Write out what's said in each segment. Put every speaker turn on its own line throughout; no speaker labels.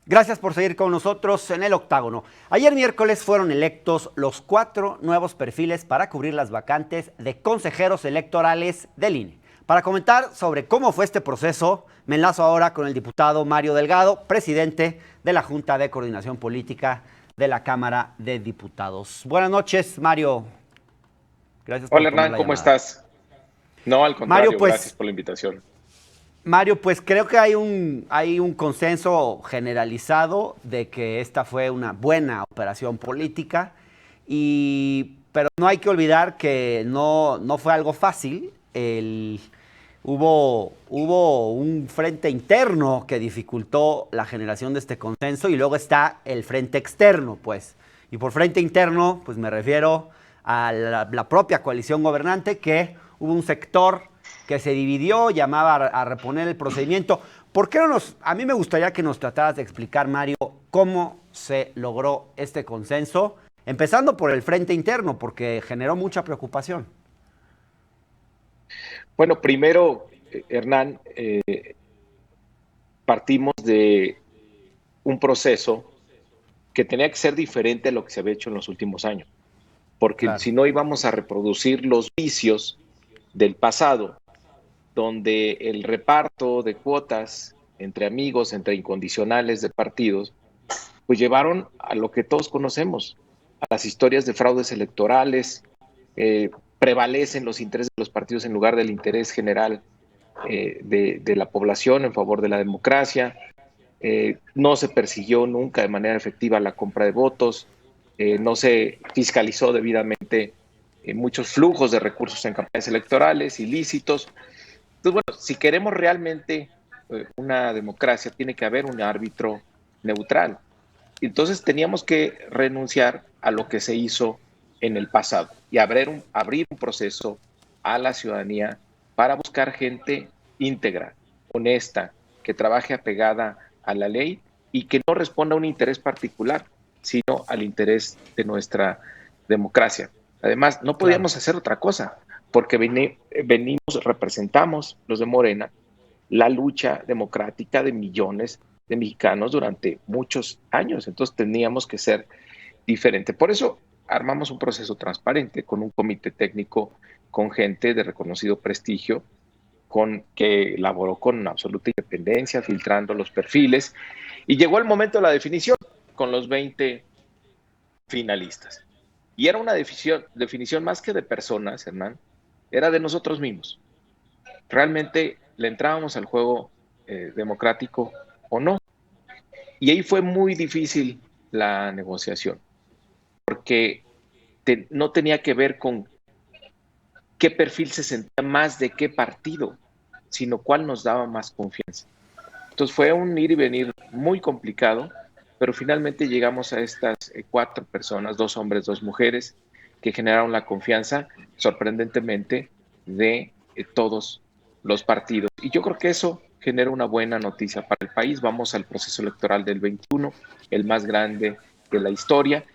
Gracias por seguir con nosotros en el Octágono. Ayer miércoles fueron electos los 4 nuevos perfiles para cubrir las vacantes de consejeros electorales del INE. Para comentar sobre cómo fue este proceso, me enlazo ahora con el diputado Mario Delgado, presidente de la Junta de Coordinación Política de la Cámara de Diputados. Buenas noches, Mario. Gracias por
Hola
tomar
Hernán,
la
¿cómo
llamada.
estás? No, al
Mario,
contrario, gracias
pues
por la invitación.
Mario, creo que hay un consenso generalizado de que esta fue una buena operación política, pero no hay que olvidar que no fue algo fácil. Hubo un frente interno que dificultó la generación de este consenso y luego está el frente externo, pues. Y por frente interno, pues me refiero a la propia coalición gobernante, que hubo un sector que se dividió, llamaba a reponer el procedimiento. ¿Por qué no a mí me gustaría que nos trataras de explicar, Mario, cómo se logró este consenso, empezando por el frente interno, porque generó mucha preocupación?
Bueno, primero, Hernán, partimos de un proceso que tenía que ser diferente a lo que se había hecho en los últimos años, porque
Claro.
si no íbamos a reproducir los vicios del pasado, donde el reparto de cuotas entre amigos, entre incondicionales de partidos, pues llevaron a lo que todos conocemos, a las historias de fraudes electorales. Prevalecen los intereses de los partidos en lugar del interés general de la población en favor de la democracia. No se persiguió nunca de manera efectiva la compra de votos. No se fiscalizó debidamente muchos flujos de recursos en campañas electorales ilícitos. Entonces, bueno, si queremos realmente una democracia, tiene que haber un árbitro neutral. Entonces teníamos que renunciar a lo que se hizo en el pasado y abrir un proceso a la ciudadanía para buscar gente íntegra, honesta, que trabaje apegada a la ley y que no responda a un interés particular, sino al interés de nuestra democracia. Además, no
Claro.
podíamos hacer otra cosa, porque representamos los de Morena, la lucha democrática de millones de mexicanos durante muchos años. Entonces teníamos que ser diferente. Por eso armamos un proceso transparente con un comité técnico, con gente de reconocido prestigio, que elaboró con absoluta independencia, filtrando los perfiles. Y llegó el momento de la definición con los 20 finalistas. Y era una definición más que de personas, Hernán, era de nosotros mismos. Realmente le entrábamos al juego democrático o no. Y ahí fue muy difícil la negociación, porque no tenía que ver con qué perfil se sentía más de qué partido, sino cuál nos daba más confianza. Entonces fue un ir y venir muy complicado, pero finalmente llegamos a estas 4 personas, 2 hombres, 2 mujeres, que generaron la confianza, sorprendentemente, de todos los partidos. Y yo creo que eso genera una buena noticia para el país. Vamos al proceso electoral del 21, el más grande de la historia,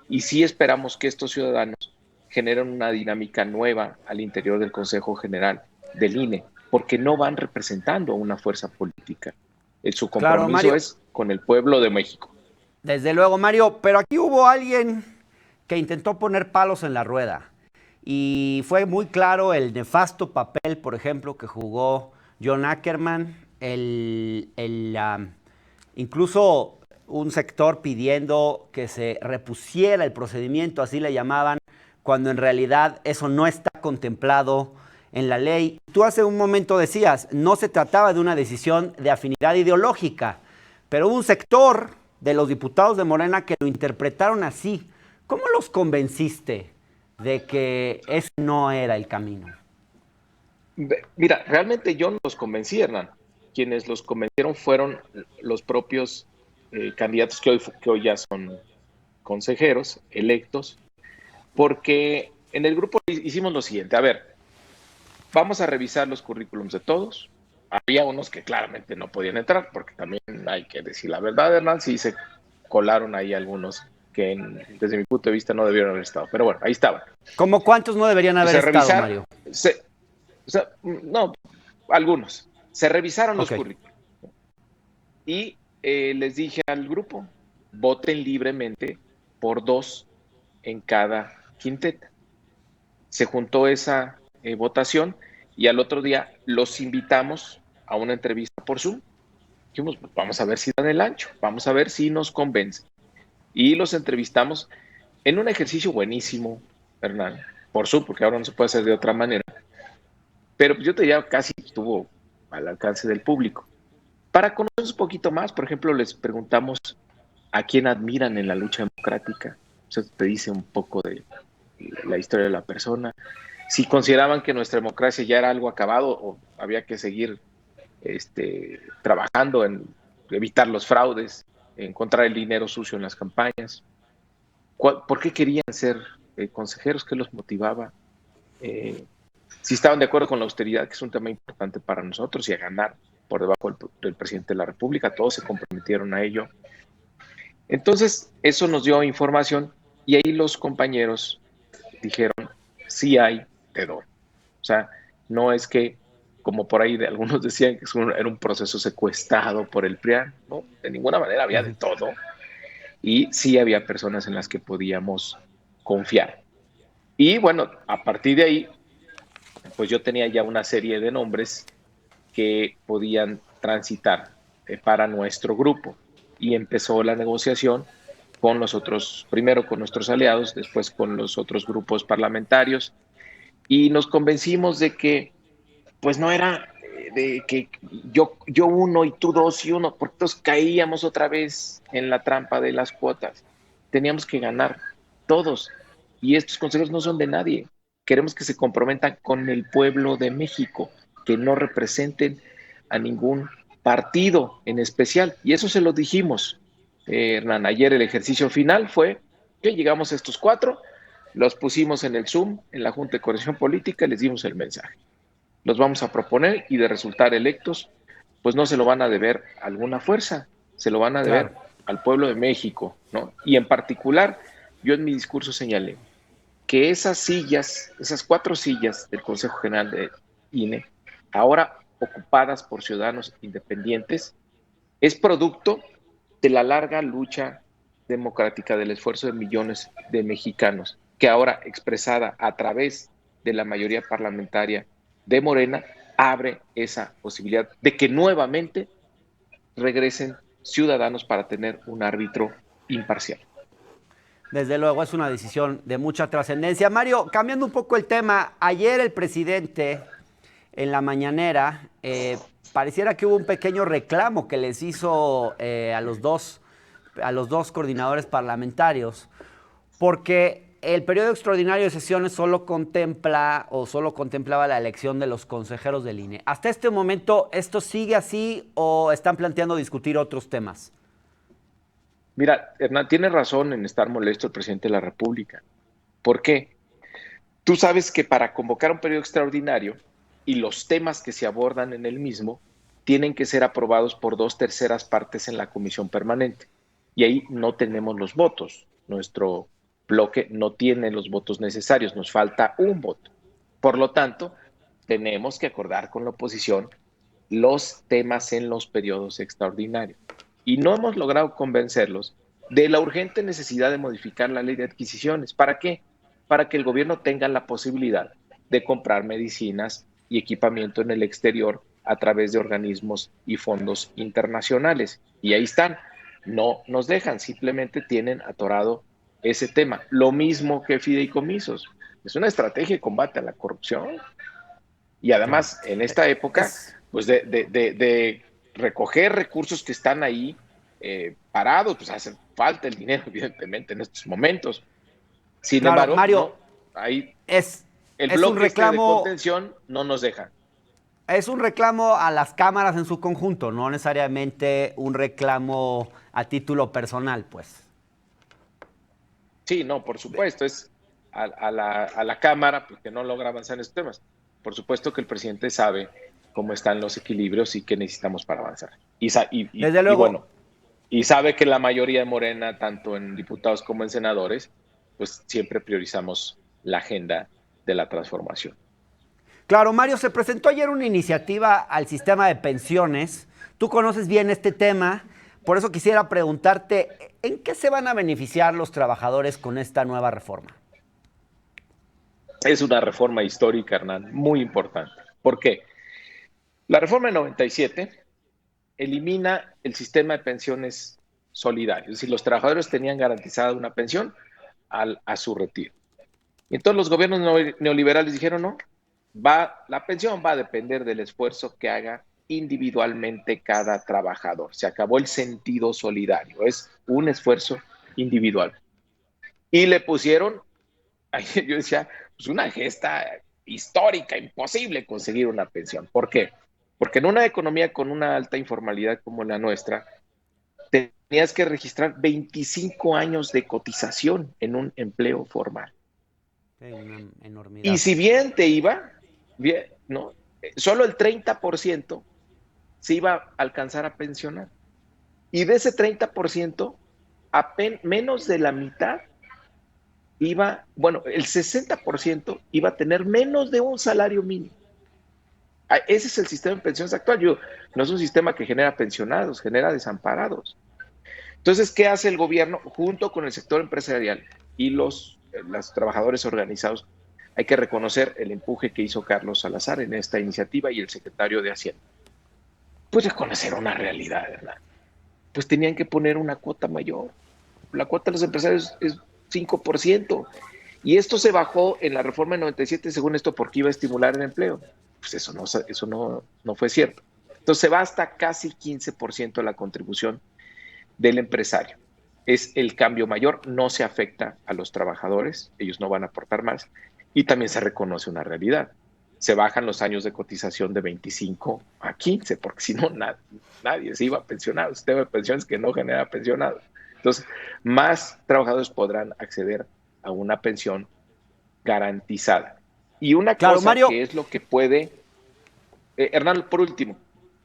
y sí esperamos que estos ciudadanos generen una dinámica nueva al interior del Consejo General del INE, porque no van representando a una fuerza política. Su
Claro,
compromiso
Mario.
es con el pueblo de México.
Desde luego, Mario, pero aquí hubo alguien que intentó poner palos en la rueda. Y fue muy claro el nefasto papel, por ejemplo, que jugó John Ackerman, incluso un sector pidiendo que se repusiera el procedimiento, así le llamaban, cuando en realidad eso no está contemplado en la ley. Tú hace un momento decías, no se trataba de una decisión de afinidad ideológica, pero hubo un sector de los diputados de Morena que lo interpretaron así. ¿Cómo los convenciste de que ese no era el camino?
Mira, realmente yo no los convencí, Hernán. Quienes los convencieron fueron los propios candidatos que hoy ya son consejeros electos, porque en el grupo hicimos lo siguiente. A ver, vamos a revisar los currículums de todos. Había unos que claramente no podían entrar, porque también hay que decir la verdad, Hernán, sí se colaron ahí algunos que desde mi punto de vista no debieron haber estado. Pero bueno, ahí estaban.
¿Cómo cuántos no deberían haber
Se
estado,
revisar,
Mario?
o sea, no, algunos. Se revisaron los
Ok.
currículos y les dije al grupo, voten libremente por 2 en cada quinteta. Se juntó esa votación y al otro día los invitamos a una entrevista por Zoom. Dijimos, vamos a ver si dan el ancho, vamos a ver si nos convence. Y los entrevistamos en un ejercicio buenísimo, Hernán, por Zoom, porque ahora no se puede hacer de otra manera. Pero yo te diría, casi estuvo al alcance del público. Para conocernos un poquito más, por ejemplo, les preguntamos a quién admiran en la lucha democrática. Eso te dice un poco de la historia de la persona. Si consideraban que nuestra democracia ya era algo acabado o había que seguir trabajando en evitar los fraudes, encontrar el dinero sucio en las campañas. ¿Por qué querían ser consejeros? ¿Qué los motivaba? Si estaban de acuerdo con la austeridad, que es un tema importante para nosotros, y a ganar por debajo del presidente de la República, todos se comprometieron a ello. Entonces, eso nos dio información y ahí los compañeros dijeron, sí hay, te doy. O sea, no es que, como por ahí algunos decían, que era un proceso secuestrado por el PRIAN, no, de ninguna manera había de todo. Y sí había personas en las que podíamos confiar. Y bueno, a partir de ahí, pues yo tenía ya una serie de nombres que podían transitar para nuestro grupo. Y empezó la negociación con los otros, primero con nuestros aliados, después con los otros grupos parlamentarios, y nos convencimos de que, pues no era de que yo uno y tú dos y uno, porque todos caíamos otra vez en la trampa de las cuotas. Teníamos que ganar todos, y estos consejos no son de nadie. Queremos que se comprometan con el pueblo de México, que no representen a ningún partido en especial, y eso se lo dijimos, Hernán. Ayer el ejercicio final fue que llegamos a estos 4, los pusimos en el Zoom, en la Junta de Coordinación Política, y les dimos el mensaje. Los vamos a proponer y de resultar electos, pues no se lo van a deber a alguna fuerza, se lo van a deber al pueblo de México, ¿no? Y en particular, yo en mi discurso señalé que esas sillas, esas 4 sillas del Consejo General de INE, ahora ocupadas por ciudadanos independientes, es producto de la larga lucha democrática, del esfuerzo de millones de mexicanos, que ahora expresada a través de la mayoría parlamentaria de Morena, abre esa posibilidad de que nuevamente regresen ciudadanos para tener un árbitro imparcial.
Desde luego es una decisión de mucha trascendencia. Mario, cambiando un poco el tema, ayer el presidente en la mañanera pareciera que hubo un pequeño reclamo que les hizo a los dos coordinadores parlamentarios, porque el periodo extraordinario de sesiones solo contemplaba la elección de los consejeros del INE. ¿Hasta este momento esto sigue así o están planteando discutir otros temas?
Mira, Hernán, tiene razón en estar molesto el presidente de la República. ¿Por qué? Tú sabes que para convocar un periodo extraordinario y los temas que se abordan en el mismo tienen que ser aprobados por 2/3 partes en la comisión permanente. Y ahí no tenemos los votos. Nuestro bloque no tiene los votos necesarios, nos falta un voto. Por lo tanto, tenemos que acordar con la oposición los temas en los periodos extraordinarios. Y no hemos logrado convencerlos de la urgente necesidad de modificar la ley de adquisiciones. ¿Para qué? Para que el gobierno tenga la posibilidad de comprar medicinas y equipamiento en el exterior a través de organismos y fondos internacionales. Y ahí están. No nos dejan, simplemente tienen atorado ese tema. Lo mismo que fideicomisos. Es una estrategia de combate a la corrupción. Y además, en esta época, pues de recoger recursos que están ahí parados, pues hace falta el dinero, evidentemente, en estos momentos. Sin embargo,
Mario,
no, ahí
es
el
un
bloque
reclamo,
de contención no nos deja.
es un reclamo a las cámaras en su conjunto, no necesariamente un reclamo a título personal, pues.
Sí, no, por supuesto, es a la Cámara pues, que no logra avanzar en estos temas. Por supuesto que el presidente sabe cómo están los equilibrios y qué necesitamos para avanzar.
Desde luego.
Bueno, y sabe que la mayoría de Morena, tanto en diputados como en senadores, pues siempre priorizamos la agenda de la transformación.
Claro, Mario, se presentó ayer una iniciativa al sistema de pensiones. Tú conoces bien este tema Por eso quisiera preguntarte, ¿en qué se van a beneficiar los trabajadores con esta nueva reforma?
Es una reforma histórica, Hernán, muy importante. ¿Por qué? La reforma del 97 elimina el sistema de pensiones solidarios. Es decir, los trabajadores tenían garantizada una pensión a su retiro. Y entonces los gobiernos neoliberales dijeron, no, la pensión va a depender del esfuerzo que haga individualmente cada trabajador. Se acabó el sentido solidario, es un esfuerzo individual. Y le pusieron, yo decía, pues una gesta histórica, imposible conseguir una pensión. ¿Por qué? Porque en una economía con una alta informalidad como la nuestra, tenías que registrar 25 años de cotización en un empleo formal.
Una
Y
enormidad.
si bien te iba, bien, ¿no? Solo el 30% se iba a alcanzar a pensionar. Y de ese 30%, menos de la mitad el 60% iba a tener menos de un salario mínimo. Ese es el sistema de pensiones actual. No es un sistema que genera pensionados, genera desamparados. Entonces, ¿qué hace el gobierno junto con el sector empresarial y los trabajadores organizados? Hay que reconocer el empuje que hizo Carlos Salazar en esta iniciativa y el secretario de Hacienda. Pues reconocer una realidad, ¿verdad? Pues tenían que poner una cuota mayor. La cuota de los empresarios es 5%. Y esto se bajó en la reforma del 97, según esto, porque iba a estimular el empleo. Pues eso no fue cierto. Entonces se va hasta casi 15% la contribución del empresario. Es el cambio mayor, no se afecta a los trabajadores, ellos no van a aportar más, y también se reconoce una realidad. Se bajan los años de cotización de 25 a 15, porque si no, nadie se iba a pensionar. El sistema de pensiones que no genera pensionados. Entonces, más trabajadores podrán acceder a una pensión garantizada. Y una
Claro,
cosa
Mario.
que es lo que puede, Hernán, por último,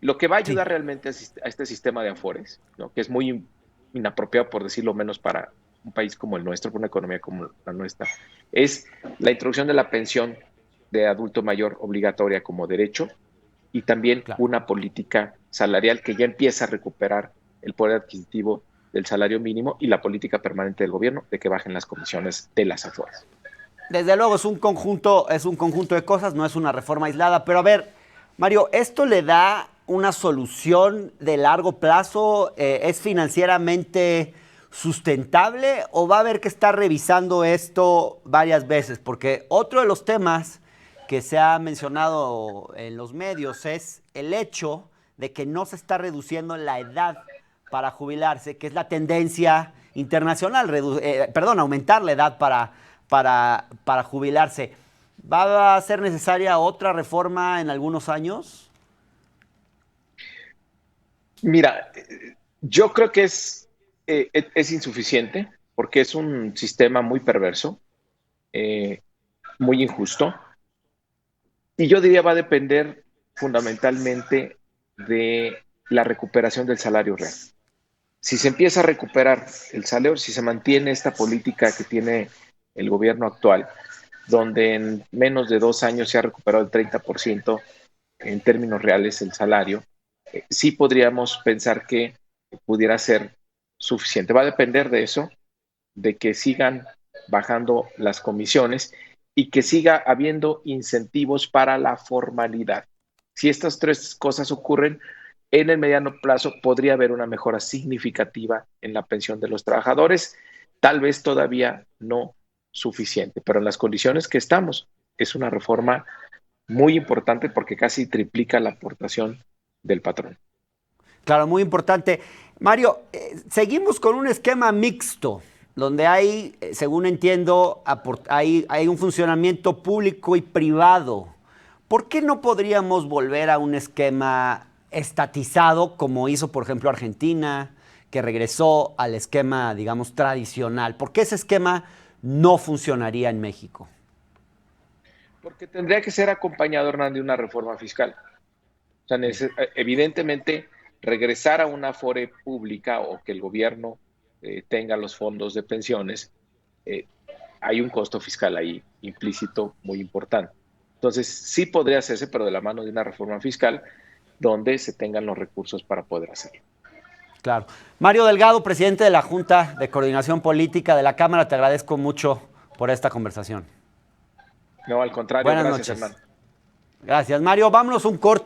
lo que va a
Sí.
ayudar realmente a este sistema de afores, ¿no? Que es muy inapropiado, por decirlo menos, para un país como el nuestro, para una economía como la nuestra, es la introducción de la pensión de adulto mayor obligatoria como derecho y también
Claro.
una política salarial que ya empieza a recuperar el poder adquisitivo del salario mínimo y la política permanente del gobierno de que bajen las comisiones de las afores.
Desde luego es un conjunto de cosas, no es una reforma aislada. Pero a ver, Mario, ¿esto le da una solución de largo plazo? ¿Es financieramente sustentable o va a haber que estar revisando esto varias veces? Porque otro de los temas que se ha mencionado en los medios es el hecho de que no se está reduciendo la edad para jubilarse, que es la tendencia internacional, aumentar la edad para jubilarse. ¿Va a ser necesaria otra reforma en algunos años?
Mira, yo creo que es insuficiente porque es un sistema muy perverso, muy injusto, y yo diría va a depender fundamentalmente de la recuperación del salario real. Si se empieza a recuperar el salario, si se mantiene esta política que tiene el gobierno actual, donde en menos de 2 años se ha recuperado el 30% en términos reales el salario, sí podríamos pensar que pudiera ser suficiente. Va a depender de eso, de que sigan bajando las comisiones y que siga habiendo incentivos para la formalidad. Si estas tres cosas ocurren, en el mediano plazo podría haber una mejora significativa en la pensión de los trabajadores, tal vez todavía no suficiente, pero en las condiciones que estamos, es una reforma muy importante porque casi triplica la aportación del patrón.
Claro, muy importante. Mario, seguimos con un esquema mixto, donde hay, según entiendo, hay un funcionamiento público y privado. ¿Por qué no podríamos volver a un esquema estatizado, como hizo, por ejemplo, Argentina, que regresó al esquema, digamos, tradicional? ¿Por qué ese esquema no funcionaría en México?
Porque tendría que ser acompañado, Hernán, de una reforma fiscal. O sea, evidentemente, regresar a una afore pública o que el gobierno tenga los fondos de pensiones, eh, hay un costo fiscal ahí implícito muy importante. Entonces, sí podría hacerse, pero de la mano de una reforma fiscal donde se tengan los recursos para poder hacerlo.
Claro. Mario Delgado, presidente de la Junta de Coordinación Política de la Cámara, te agradezco mucho por esta conversación.
No, al contrario,
Buenas
gracias,
noches.
hermano.
Gracias, Mario. Vámonos un corte.